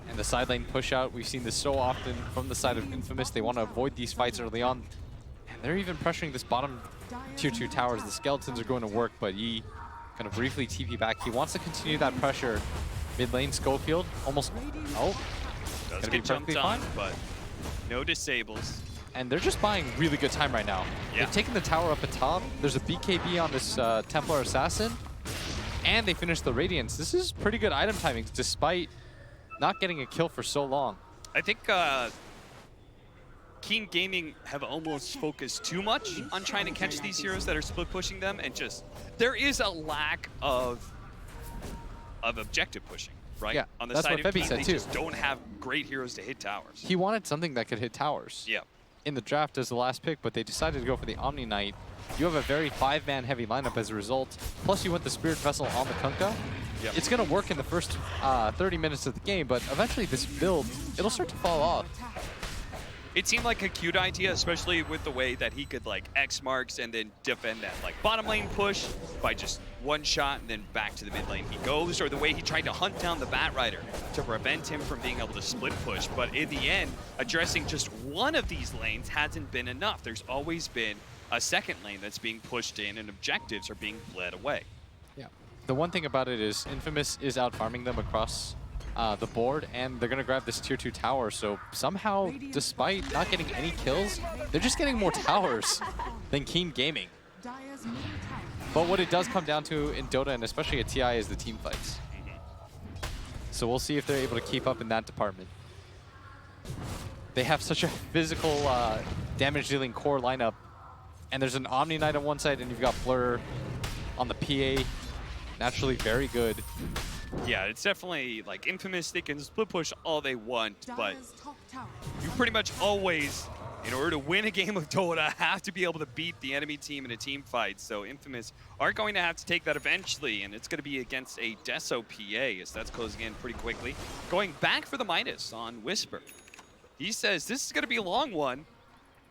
And the side lane push out, we've seen this so often from the side of Infamous. They want to avoid these fights early on. And they're even pressuring this bottom tier 2 towers. The skeletons are going to work, but Yi kind of briefly TP back. He wants to continue that pressure. Mid lane, Schofield almost, oh, Does gonna be get jumped perfectly on, fine. but no disables. and they're just buying really good time right now. Yeah. They've taken the tower up atop. There's a BKB on this Templar Assassin, and they finished the Radiance. This is pretty good item timing, despite not getting a kill for so long. I think Keen Gaming have almost focused too much on trying to catch these heroes that are split pushing them, and just there is a lack of objective pushing, right? Yeah, on the that's side what of Febby Keen, said they too. just don't have great heroes to hit towers. He wanted something that could hit towers. Yeah. In the draft as the last pick, but they decided to go for the Omni Knight. You have a very 5-man heavy lineup as a result. Plus you went the Spirit Vessel on the Kunkka. Yep. It's going to work in the first 30 minutes of the game, but eventually this build, it'll start to fall off. It seemed like a cute idea, especially with the way that he could like X marks and then defend that like bottom lane push by just one shot and then back to the mid lane he goes, or the way he tried to hunt down the Bat Rider to prevent him from being able to split push. But in the end, addressing just one of these lanes hasn't been enough. There's always been a second lane that's being pushed in and objectives are being bled away. Yeah. The one thing about it is Infamous is out farming them across the board, and they're going to grab this tier 2 tower. So somehow, despite not getting any kills, they're just getting more towers than Keen Gaming. But what it does come down to in Dota, and especially at TI, is the team fights. So we'll see if they're able to keep up in that department. They have such a physical damage-dealing core lineup, and there's an Omni Knight on one side, and you've got Blur on the PA. Naturally very good. Yeah, it's definitely like Infamous. They can split push all they want, but you pretty much always, in order to win a game of Dota, have to be able to beat the enemy team in a team fight. So Infamous are going to have to take that eventually, and it's going to be against a Deso PA, as that's closing in pretty quickly. Going back for the Midas on Whisper. He says this is going to be a long one,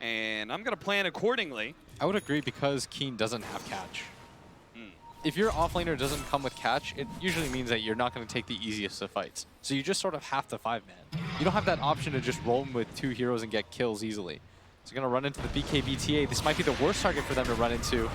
and I'm going to plan accordingly. I would agree, because Keen doesn't have catch. If your offlaner doesn't come with catch, it usually means that you're not going to take the easiest of fights. So you just sort of have to 5-man. You don't have that option to just roam with 2 heroes and get kills easily. So you're going to run into the BKB TA. This might be the worst target for them to run into.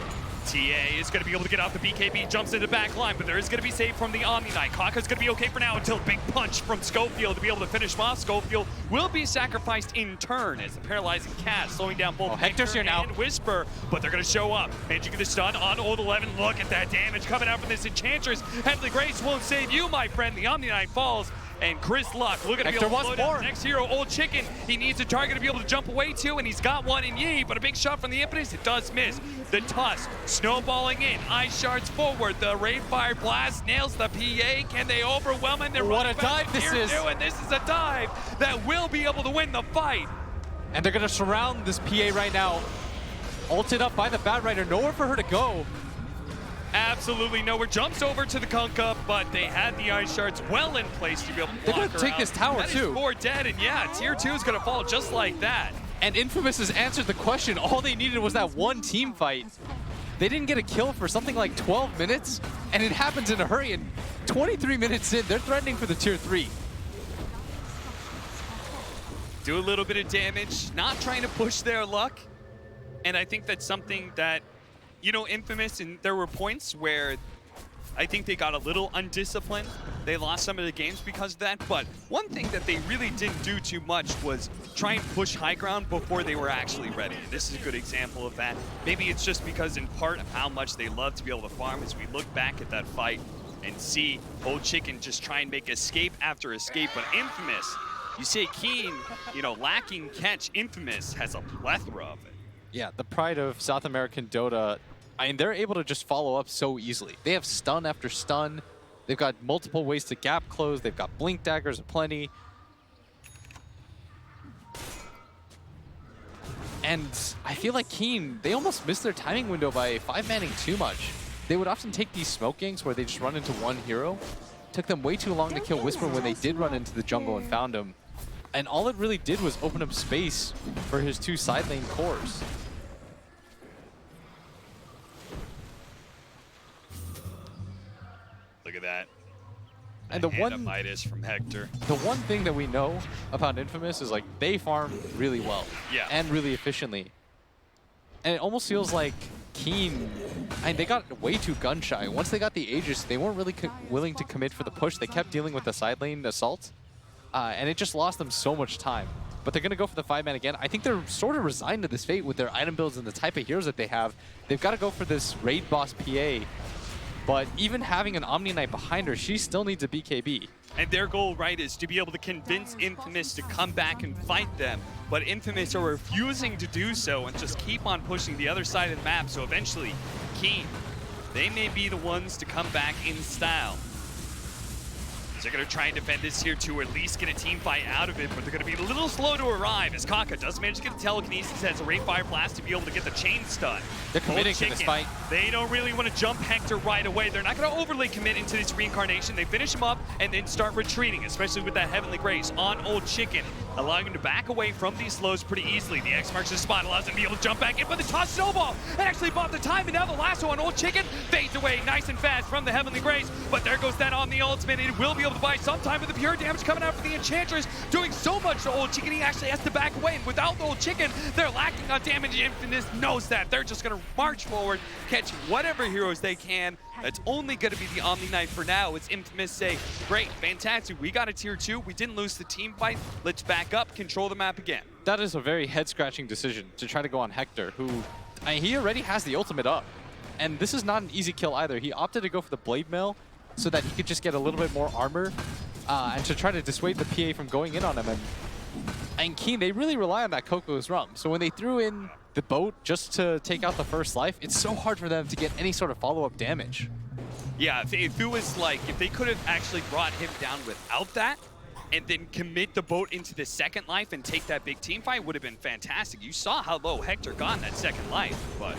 TA is going to be able to get off the BKB, jumps into the back line, but there is going to be save from the Omni Knight. Kaka's going to be okay for now until big punch from Schofield to be able to finish him off. Schofield will be sacrificed in turn as the paralyzing cast, slowing down both Hector's here now. and Whisper, but they're going to show up. And you get the stun on Old 11. Look at that damage coming out from this Enchantress. Heavenly Grace won't save you, my friend. The Omni Knight falls. And Chris Luck looking to be able to slow down the next hero, Old Chicken. He needs a target to be able to jump away to, and he's got one in Yi, but a big shot from the Impetus, it does miss. The Tusk snowballing in, Ice Shards forward, the Raid Fire Blast nails the PA. Can they overwhelm him? They're What a dive this is. And this is a dive that will be able to win the fight. And they're going to surround this PA right now. Ulted up by the Bat Rider, nowhere for her to go. Absolutely nowhere. Jumps over to the Kunkka, but they had the Ice Shards well in place to be able to block They're going her to take out. this tower That too. is 4 dead, and yeah, tier 2 is going to fall just like that. And Infamous has answered the question. All they needed was that one team fight. They didn't get a kill for something like 12 minutes, and it happens in a hurry. And 23 minutes in, they're threatening for the tier 3. Do a little bit of damage, not trying to push their luck. And I think that's something that, you know, Infamous, and there were points where I think they got a little undisciplined. They lost some of the games because of that. But one thing that they really didn't do too much was try and push high ground before they were actually ready. And this is a good example of that. Maybe it's just because in part of how much they love to be able to farm as we look back at that fight and see Old Chicken just try and make escape after escape. But Infamous, you say Keen, you know, lacking catch, Infamous has a plethora of it. Yeah, the pride of South American Dota. I mean, they're able to just follow up so easily. They have stun after stun. They've got multiple ways to gap close. They've got blink daggers aplenty. And I feel like Keen, they almost missed their timing window by 5-manning too much. They would often take these smoke ganks where they just run into one hero. Took them way too long to kill Whisper when they did run into the jungle and found him. And all it really did was open up space for his 2 side lane cores. Look at that. And the Hand of one, Midas from Hector. the one thing that we know about Infamous is like they farm really well, Yeah. and really efficiently. And it almost feels like Keen, I mean, they got way too gun shy. Once they got the Aegis, they weren't really willing to commit for the push. They kept dealing with the side lane assault, and it just lost them so much time. but they're going to go for the 5-man again. I think they're sort of resigned to this fate with their item builds and the type of heroes that they have. They've got to go for this raid boss PA, but even having an Omni Knight behind her, she still needs a BKB. And their goal, right, is to be able to convince Infamous to come back and fight them. But Infamous are refusing to do so and just keep on pushing the other side of the map. So eventually, Keen, they may be the ones to come back in style. They're going to try and defend this here to at least get a team fight out of it, but they're going to be a little slow to arrive as Kaka does manage to get a telekinesis, has a Ray Fire Blast to be able to get the chain stun. They're committing to this fight. They don't really want to jump Hector right away. They're not going to overly commit into this reincarnation. They finish him up and then start retreating, especially with that Heavenly Grace on Old Chicken, allowing him to back away from these slows pretty easily. The X marks the spot, allows him to be able to jump back in, but the toss snowball and actually bought the time, and now the lasso on Old Chicken fades away nice and fast from the Heavenly Grace, but there goes that on the ultimate. It will be able to buy some time with the pure damage coming out for the Enchantress, doing so much to Old Chicken, he actually has to back away, and without the Old Chicken, they're lacking on damage. Infamous knows that. They're just going to march forward, catch whatever heroes they can. That's only going to be the Omni Knight for now. It's Infamous say, great, fantastic, we got a tier 2, we didn't lose the team fight, let's back up, control the map again. That is a very head-scratching decision to try to go on Hector, who, I mean, he already has the ultimate up. And this is not an easy kill either. He opted to go for the Blade Mail so that he could just get a little bit more armor and to try to dissuade the PA from going in on him. And Keen, they really rely on that Coco's Rum. So when they threw in the boat just to take out the first life, it's so hard for them to get any sort of follow-up damage. Yeah, if it was like, if they could have actually brought him down without that, and then commit the boat into the second life and take that big team fight, would have been fantastic. You saw how low Hector got in that second life, but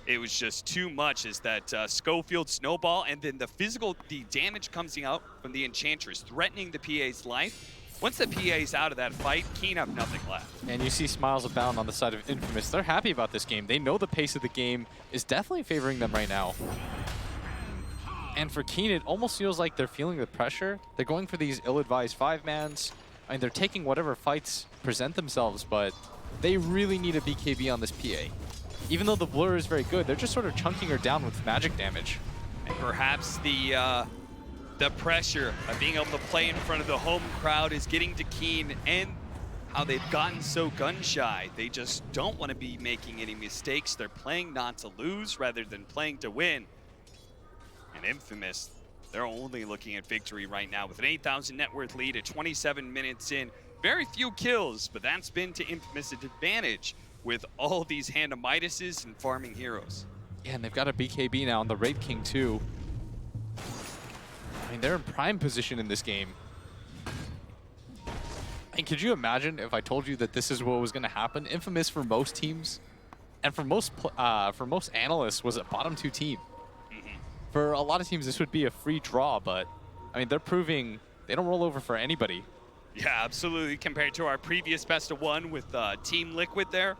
it was just too much as that Schofield snowball, and then the damage comes out from the Enchantress, threatening the PA's life. Once the PA's out of that fight, Keen have nothing left. And you see smiles abound on the side of Infamous. They're happy about this game. They know the pace of the game is definitely favoring them right now. And for Keen, it almost feels like they're feeling the pressure. They're going for these ill-advised 5-mans. I mean, they're taking whatever fights present themselves, but they really need a BKB on this PA. Even though the blur is very good, they're just sort of chunking her down with magic damage. And perhaps the pressure of being able to play in front of the home crowd is getting to Keen, and how they've gotten so gun-shy. They just don't want to be making any mistakes. They're playing not to lose rather than playing to win. And Infamous, they're only looking at victory right now with an 8,000 net worth lead at 27 minutes in. Very few kills, but that's been to Infamous' advantage with all these Hand of Midases and farming heroes. Yeah, and they've got a BKB now on the Raid King too. I mean, they're in prime position in this game. And could you imagine if I told you that this is what was going to happen? Infamous for most teams, and for most analysts, was a bottom 2 team. For a lot of teams, this would be a free draw, but I mean, they're proving they don't roll over for anybody. Yeah, absolutely. Compared to our previous best of 1 with Team Liquid there,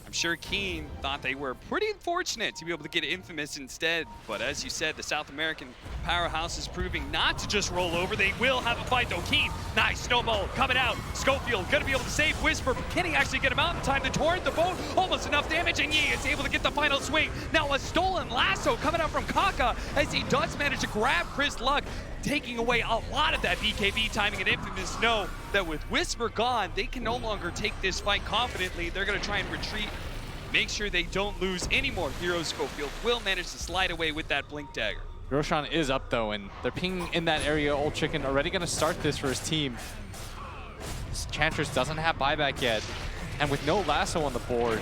I'm sure Keen thought they were pretty fortunate to be able to get Infamous instead. But as you said, the South American powerhouse is proving not to just roll over. They will have a fight though. Keen, nice snowball coming out. Schofield gonna be able to save Whisper, but can he actually get him out in time to torrent the boat? Almost enough damage, and Yi is able to get the final swing. Now a stolen lasso coming out from Kaka as he does manage to grab Chris Luck, taking away a lot of that BKB timing, and Infamous know that with Whisper gone, they can no longer take this fight confidently. They're gonna try and retreat, make sure they don't lose any more heroes. Schofield will manage to slide away with that Blink Dagger. Roshan is up though, and they're pinging in that area. Old Chicken already gonna start this for his team. Enchantress doesn't have buyback yet, and with no lasso on the board,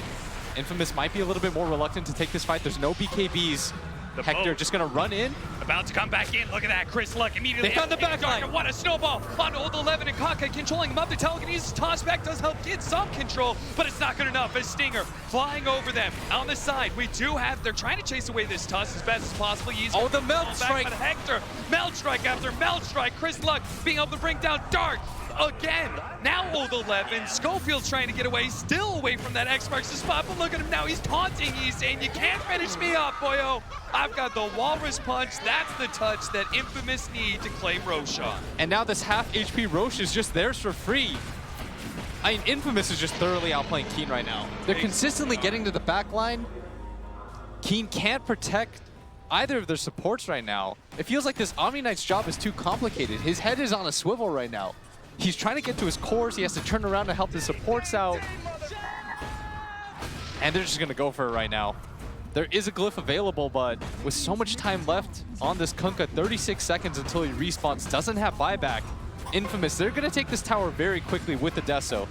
Infamous might be a little bit more reluctant to take this fight. There's no BKBs. Hector just gonna run in. About to come back in. Look at that. Chris Luck immediately. They found the back line. What a snowball on Old 11, and Kaka controlling him up. The telekinesis toss back does help get some control, but it's not good enough as Stinger flying over them. On the side, we do have, they're trying to chase away this toss as best as possible. Oh, the Melt Strike. But Hector, Melt Strike after Melt Strike. Chris Luck being able to bring down Dark. Again, now Old 11, Schofield's trying to get away, still away from that X marks the spot, but look at him now, he's taunting, he's saying, you can't finish me off, boyo. I've got the Walrus Punch, that's the touch that Infamous need to claim Roshan. And now this half HP Roche is just theirs for free. I mean, Infamous is just thoroughly outplaying Keen right now. They're consistently getting to the back line. Keen can't protect either of their supports right now. It feels like this Omni Knight's job is too complicated. His head is on a swivel right now. He's trying to get to his cores. He has to turn around to help his supports out. And they're just going to go for it right now. There is a glyph available, but with so much time left on this Kunkka, 36 seconds until he respawns, doesn't have buyback. Infamous, they're going to take this tower very quickly with the Deso.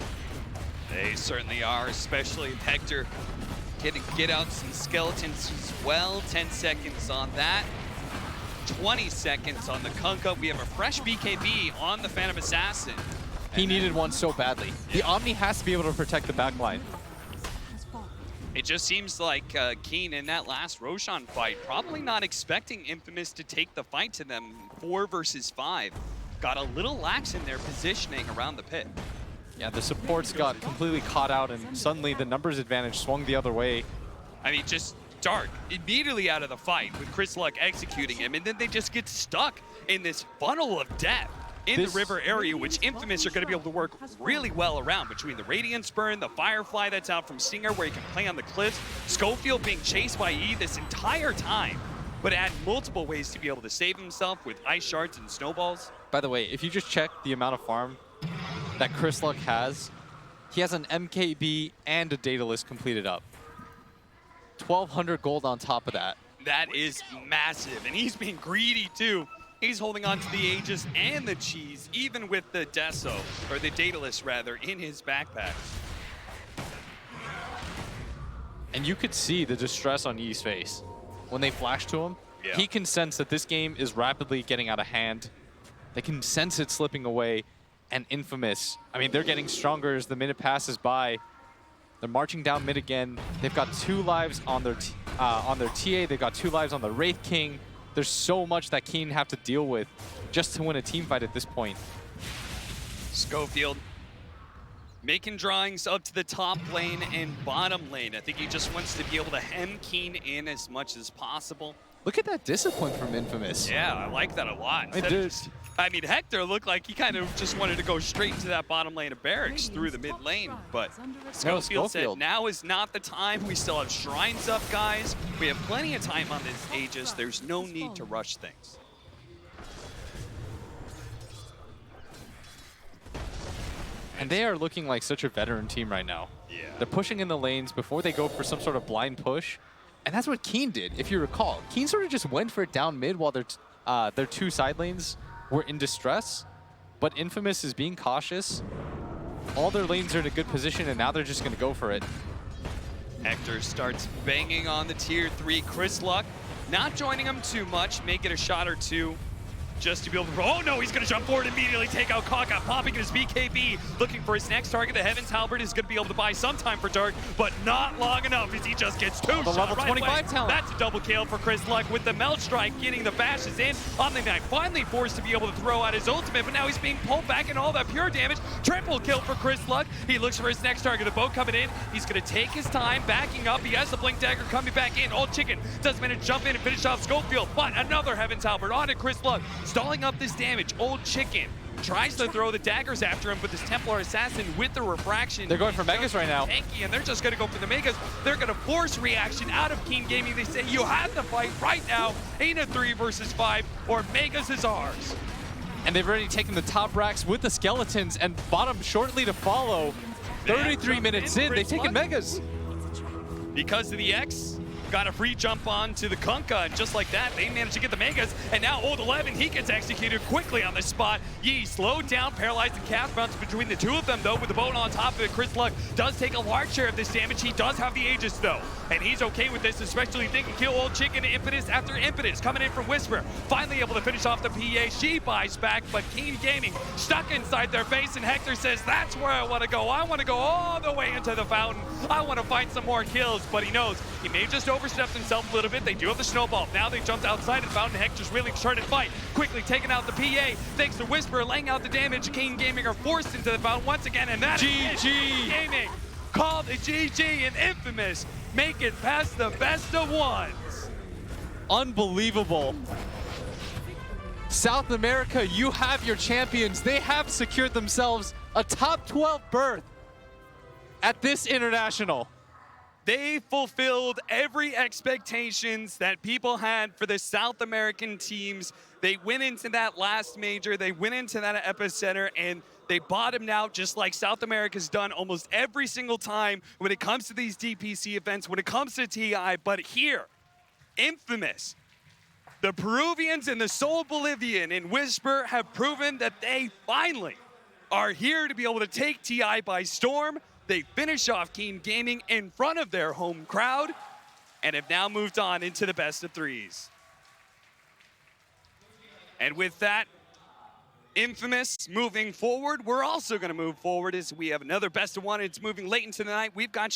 They certainly are, especially if Hector can get out some skeletons as well. 10 seconds on that. 20 seconds on the Kunkka. We have a fresh BKB on the Phantom Assassin. He needed one so badly. The Omni has to be able to protect the backline. It just seems like Keen in that last Roshan fight, probably not expecting Infamous to take the fight to them 4 versus 5. Got a little lax in their positioning around the pit. Yeah, the supports got completely caught out, and suddenly the numbers advantage swung the other way. I mean, just Dark immediately out of the fight with Chris Luck executing him, and then they just get stuck in this funnel of death in the river area, which Infamous are going to be able to work really well around between the Radiance Burn, the Firefly that's out from Stinger where he can play on the cliffs, Schofield being chased by E this entire time, but had multiple ways to be able to save himself with ice shards and snowballs. By the way, if you just check the amount of farm that Chris Luck has, he has an MKB and a data list completed up. 1,200 gold on top of that. That is massive, and he's being greedy too. He's holding on to the Aegis and the cheese, even with the Deso, or the Daedalus rather, in his backpack. And you could see the distress on Yee's face. When they flash to him, he can sense that this game is rapidly getting out of hand. They can sense it slipping away, and Infamous, I mean, they're getting stronger as the minute passes by. They're marching down mid again. They've got 2 lives on their TA. They've got 2 lives on the Wraith King. There's so much that Keen have to deal with just to win a team fight at this point. Schofield making drawings up to the top lane and bottom lane. I think he just wants to be able to hem Keen in as much as possible. Look at that discipline from Infamous. Yeah, I like that a lot. I mean, Hector looked like he kind of just wanted to go straight into that bottom lane of barracks through the mid lane, but Schofield said now is not the time. We still have shrines up, guys. We have plenty of time on this Aegis. There's no need to rush things. And they are looking like such a veteran team right now. Yeah. They're pushing in the lanes before they go for some sort of blind push. And that's what Keen did, if you recall. Keen sort of just went for it down mid while their 2 side lanes were in distress, but Infamous is being cautious. All their lanes are in a good position, and now they're just going to go for it. Hector starts banging on the tier 3. Chris Luck not joining him too much, may get a shot or 2. Just to be able to, oh no, he's going to jump forward immediately, take out Kaka, popping his BKB, looking for his next target. The Heaven's Halberd is going to be able to buy some time for Dark, but not long enough as he just gets 2 shots level right 25 away. talent. That's a double kill for Chris Luck with the Melt Strike, getting the bashes in. Omni-Knight finally forced to be able to throw out his ultimate, but now he's being pulled back and all that pure damage. Triple kill for Chris Luck. He looks for his next target. The boat coming in. He's going to take his time, backing up. He has the Blink Dagger coming back in. Old Chicken doesn't manage to jump in and finish off Schofield, but another Heaven's Halberd onto Chris Luck, stalling up this damage. Old Chicken tries to throw the daggers after him, but this Templar Assassin with the refraction. They're going for Megas right now. Tanky, and they're just going to go for the Megas. They're going to force reaction out of Keen Gaming. They say, you have to fight right now. Ain't a 3 versus 5, or Megas is ours. And they've already taken the top racks with the skeletons, and bottom shortly to follow. 33 minutes in, they've taken Megas. Because of the X, got a free jump on to the Kunkka, and just like that, they managed to get the Megas, and now Old 11, he gets executed quickly on the spot. Yee slowed down, paralyzed, and cast bounce between the 2 of them, though, with the boat on top of it. Chris Luck does take a large share of this damage. He does have the Aegis, though, and he's okay with this, especially thinking kill Old Chicken, Impetus after Impetus, coming in from Whisper, finally able to finish off the PA. She buys back, but Keen Gaming stuck inside their face, and Hector says, that's where I want to go. I want to go all the way into the fountain. I want to find some more kills, but he knows he may have just overstepped himself a little bit. They do have the snowball. Now they jumped outside of the fountain. Hector's really trying to fight. Quickly taking out the PA. Thanks to Whisper, laying out the damage. Keen Gaming are forced into the fountain once again, and that is GG. Gaming called a GG, and Infamous make it past the best of ones. Unbelievable. South America, you have your champions. They have secured themselves a top 12 berth at this international. They fulfilled every expectations that people had for the South American teams. They went into that last major, they went into that epicenter, and they bottomed out just like South America's done almost every single time when it comes to these DPC events, when it comes to TI. But here, Infamous, the Peruvians and the Soul Bolivian in Whisper have proven that they finally are here to be able to take TI by storm. They finish off Keen Gaming in front of their home crowd and have now moved on into the best of threes. And with that, Infamous moving forward, we're also going to move forward as we have another best of one. It's moving late into the night. We've got